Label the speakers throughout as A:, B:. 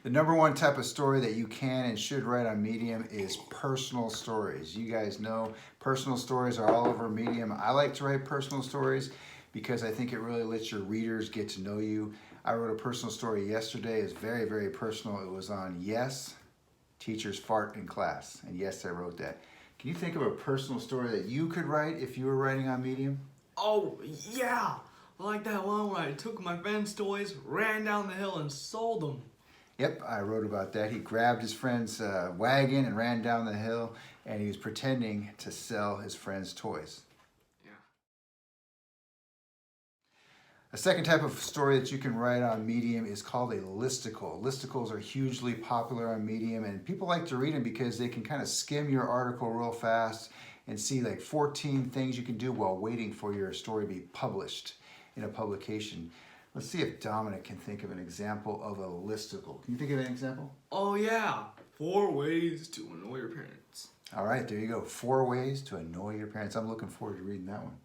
A: The number one type of story that you can and should write on Medium is personal stories. You guys know personal stories are all over Medium. I like to write personal stories because I think it really lets your readers get to know you. I wrote a personal story yesterday. It's very, very personal. It was on yes, teachers fart in class. And yes, I wrote that. Can you think of a personal story that you could write if you were writing on Medium?
B: Oh, yeah! Like that one where I took my friend's toys, ran down the hill, and sold them.
A: Yep, I wrote about that. He grabbed his friend's wagon and ran down the hill, and he was pretending to sell his friend's toys.
B: Yeah.
A: A second type of story that you can write on Medium is called a listicle. Listicles are hugely popular on Medium, and people like to read them because they can kind of skim your article real fast and see like 14 things you can do while waiting for your story to be published in a publication. Let's see if Dominic can think of an example of a listicle. Can you think of an example?
B: Oh, yeah! 4 ways to annoy your parents.
A: All right, there you go. 4 ways to annoy your parents. I'm looking forward to reading that one.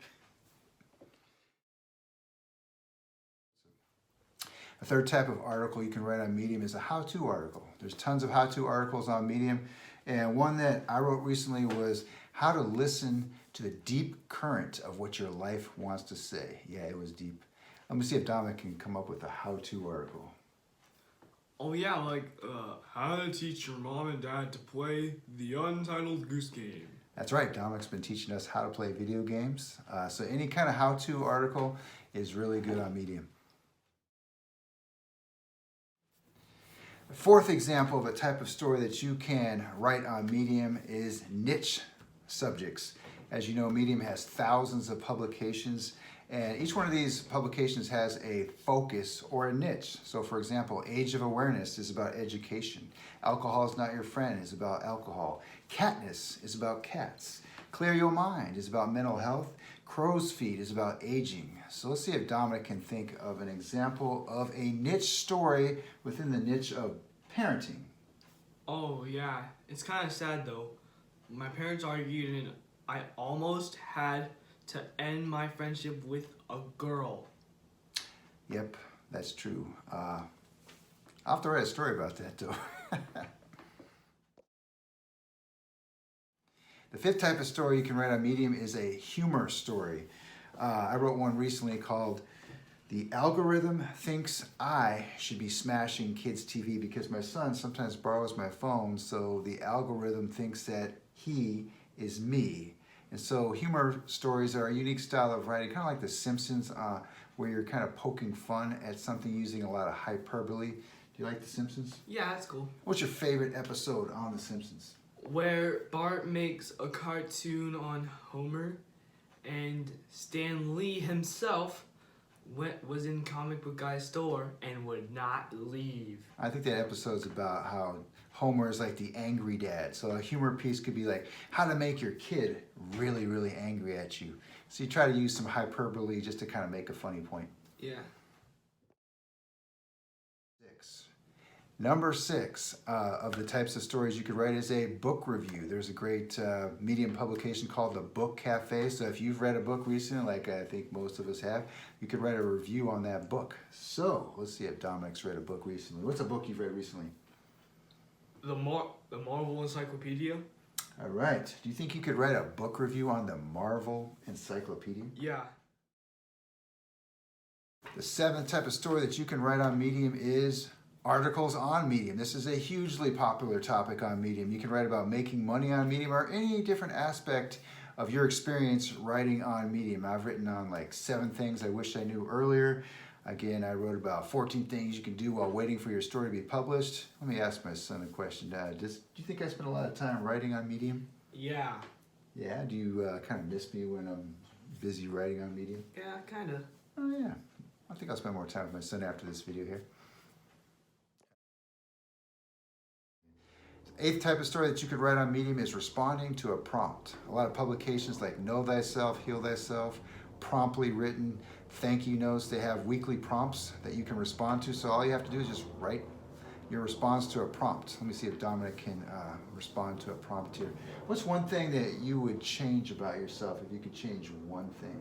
A: A third type of article you can write on Medium is a how-to article. There's tons of how-to articles on Medium, and one that I wrote recently was how to listen to the deep current of what your life wants to say. Yeah, it was deep. Let me see if Dominic can come up with a how-to article.
B: Oh, yeah, like, how to teach your mom and dad to play the Untitled Goose Game.
A: That's right, Dominic's been teaching us how to play video games. So any kind of how-to article is really good on Medium. The fourth example of a type of story that you can write on Medium is niche subjects. As you know, Medium has thousands of publications, and each one of these publications has a focus or a niche. So for example, Age of Awareness is about education. Alcohol is Not Your Friend is about alcohol. Catness is about cats. Clear Your Mind is about mental health. Crow's Feet is about aging. So let's see if Dominic can think of an example of a niche story within the niche of parenting.
B: Oh, yeah. It's kind of sad, though. My parents argued, and I almost had to end my friendship with a girl.
A: Yep, that's true. I'll have to write a story about that, though. The fifth type of story you can write on Medium is a humor story. I wrote one recently called The Algorithm Thinks I Should Be Smashing Kids' TV because my son sometimes borrows my phone, so the algorithm thinks that he is me. And so humor stories are a unique style of writing, kind of like The Simpsons, where you're kind of poking fun at something using a lot of hyperbole. Do you like The Simpsons?
B: Yeah, that's cool.
A: What's your favorite episode on The Simpsons?
B: Where Bart makes a cartoon on Homer, and Stan Lee himself was in comic book guy's store and would not leave.
A: I think that episode's about how Homer is like the angry dad. So a humor piece could be like how to make your kid really, really angry at you. So you try to use some hyperbole just to kind of make a funny point.
B: Yeah.
A: Number 6 of the types of stories you could write is a book review. There's a great Medium publication called The Book Cafe. So if you've read a book recently, like I think most of us have, you could write a review on that book. So let's see if Dominic's read a book recently. What's a book you've read recently?
B: The Marvel Encyclopedia?
A: All right. Do you think you could write a book review on the Marvel Encyclopedia?
B: Yeah.
A: The 7th type of story that you can write on Medium is articles on Medium. This is a hugely popular topic on Medium. You can write about making money on Medium or any different aspect of your experience writing on Medium. I've written on like 7 things I wish I knew earlier. Again, I wrote about 14 things you can do while waiting for your story to be published. Let me ask my son a question. Do you think I spend a lot of time writing on Medium?
B: Yeah.
A: Yeah? Do you kind of miss me when I'm busy writing on Medium?
B: Yeah, kind of.
A: Oh yeah. I think I'll spend more time with my son after this video here. 8th type of story that you could write on Medium is responding to a prompt. A lot of publications like Know Thyself, Heal Thyself, Promptly Written, thank you notes, they have weekly prompts that you can respond to. So all you have to do is just write your response to a prompt. Let me see if Dominic can respond to a prompt here. What's one thing that you would change about yourself if you could change one thing?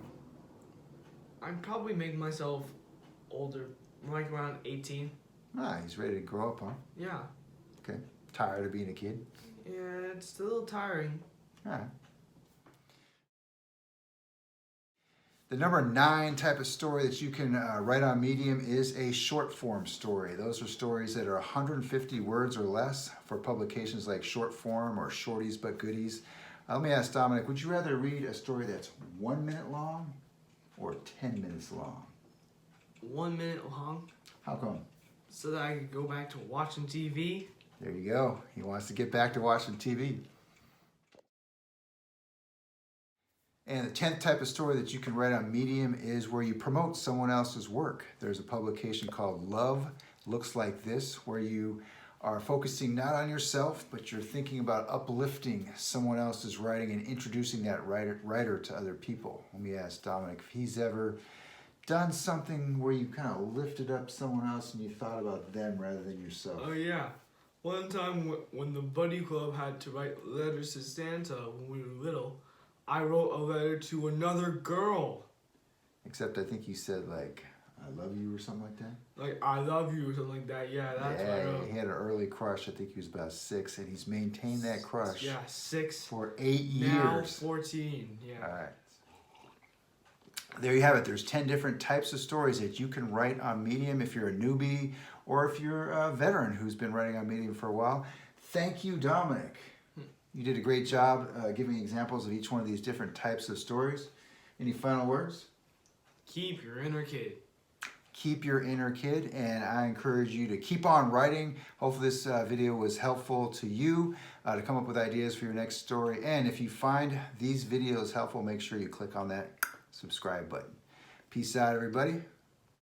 B: I'd probably make myself older, like around 18.
A: Ah, he's ready to grow up, huh?
B: Yeah.
A: Okay. Tired of being a kid?
B: Yeah, it's a little tiring.
A: All right. The number 9 type of story that you can write on Medium is a short form story. Those are stories that are 150 words or less for publications like Short Form or Shorties But Goodies. Let me ask Dominic, would you rather read a story that's 1 minute long or 10 minutes long?
B: 1 minute long.
A: How come?
B: So that I could go back to watching TV.
A: There you go. He wants to get back to watching TV. And the 10th type of story that you can write on Medium is where you promote someone else's work. There's a publication called Love Looks Like This, where you are focusing not on yourself, but you're thinking about uplifting someone else's writing and introducing that writer to other people. Let me ask Dominic if he's ever done something where you kind of lifted up someone else and you thought about them rather than yourself.
B: Oh yeah. One time when the Buddy Club had to write letters to Santa when we were little, I wrote a letter to another girl.
A: Except I think you said like, I love you or something like that.
B: Like, I love you or something like that. Yeah, that's what I wrote.
A: He had an early crush. I think he was about 6, and he's maintained that crush.
B: Yeah, 6.
A: For 8 years.
B: Now 14. Yeah.
A: All right. There you have it. There's 10 different types of stories that you can write on Medium if you're a newbie or if you're a veteran who's been writing on Medium for a while. Thank you, Dominic. You did a great job giving examples of each one of these different types of stories. Any final words?
B: Keep your inner kid.
A: Keep your inner kid, and I encourage you to keep on writing. Hopefully this video was helpful to you to come up with ideas for your next story. And if you find these videos helpful, make sure you click on that subscribe button. Peace out, everybody.